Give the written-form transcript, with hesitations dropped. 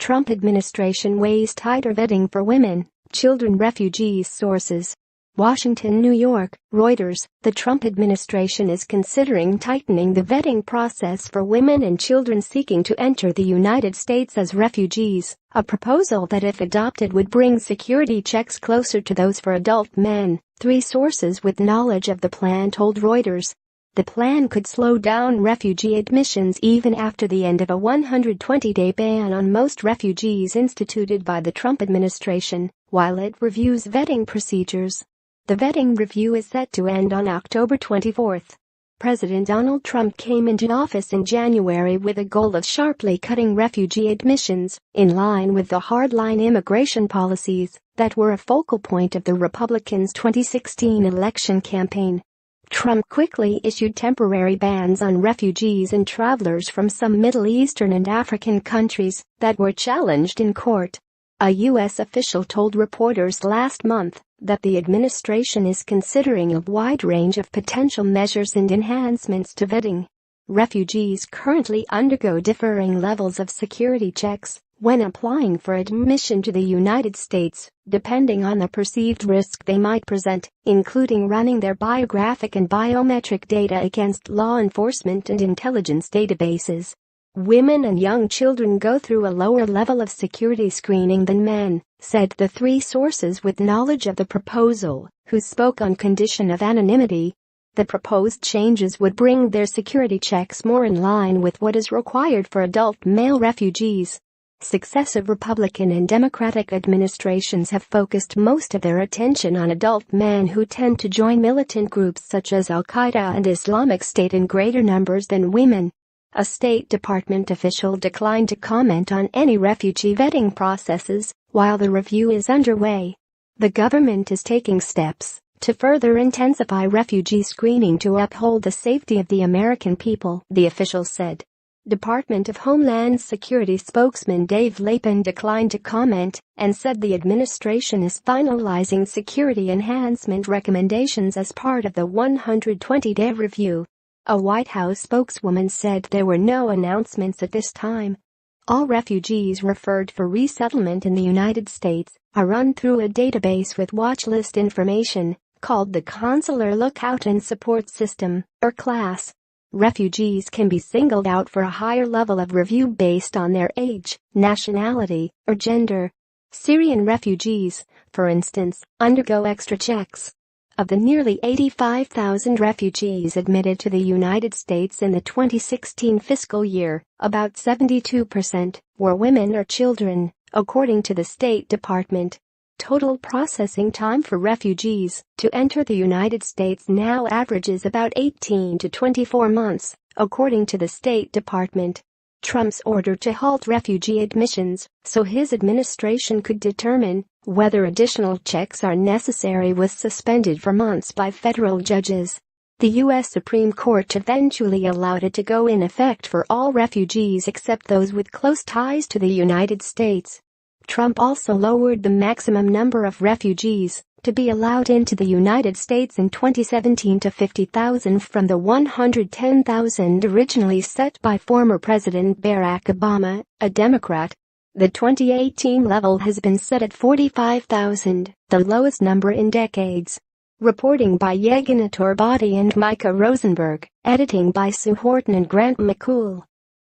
Trump administration weighs tighter vetting for women, children refugees sources. Washington, New York, Reuters. The Trump administration is considering tightening the vetting process for women and children seeking to enter the United States as refugees, a proposal that if adopted would bring security checks closer to those for adult men, three sources with knowledge of the plan told Reuters. The plan could slow down refugee admissions even after the end of a 120-day ban on most refugees instituted by the Trump administration, while it reviews vetting procedures. The vetting review is set to end on October 24. President Donald Trump came into office in January with a goal of sharply cutting refugee admissions, in line with the hardline immigration policies that were a focal point of the Republicans' 2016 election campaign. Trump quickly issued temporary bans on refugees and travelers from some Middle Eastern and African countries that were challenged in court. A U.S. official told reporters last month that the administration is considering a wide range of potential measures and enhancements to vetting. Refugees currently undergo differing levels of security checks when applying for admission to the United States, depending on the perceived risk they might present, including running their biographic and biometric data against law enforcement and intelligence databases. Women and young children go through a lower level of security screening than men, said the three sources with knowledge of the proposal, who spoke on condition of anonymity. The proposed changes would bring their security checks more in line with what is required for adult male refugees. Successive Republican and Democratic administrations have focused most of their attention on adult men who tend to join militant groups such as Al-Qaeda and Islamic State in greater numbers than women. A State Department official declined to comment on any refugee vetting processes while the review is underway. The government is taking steps to further intensify refugee screening to uphold the safety of the American people, the official said. Department of Homeland Security spokesman Dave Lapin declined to comment and said the administration is finalizing security enhancement recommendations as part of the 120-day review. A White House spokeswoman said there were no announcements at this time. All refugees referred for resettlement in the United States are run through a database with watch list information called the Consular Lookout and Support System, or CLAS. Refugees can be singled out for a higher level of review based on their age, nationality, or gender. Syrian refugees, for instance, undergo extra checks. Of the nearly 85,000 refugees admitted to the United States in the 2016 fiscal year, about 72% were women or children, according to the State Department. Total processing time for refugees to enter the United States now averages about 18 to 24 months, according to the State Department. Trump's order to halt refugee admissions so his administration could determine whether additional checks are necessary was suspended for months by federal judges. The U.S. Supreme Court eventually allowed it to go in effect for all refugees except those with close ties to the United States. Trump also lowered the maximum number of refugees to be allowed into the United States in 2017 to 50,000 from the 110,000 originally set by former President Barack Obama, a Democrat. The 2018 level has been set at 45,000, the lowest number in decades. Reporting by Yegana Torbati and Micah Rosenberg, editing by Sue Horton and Grant McCool.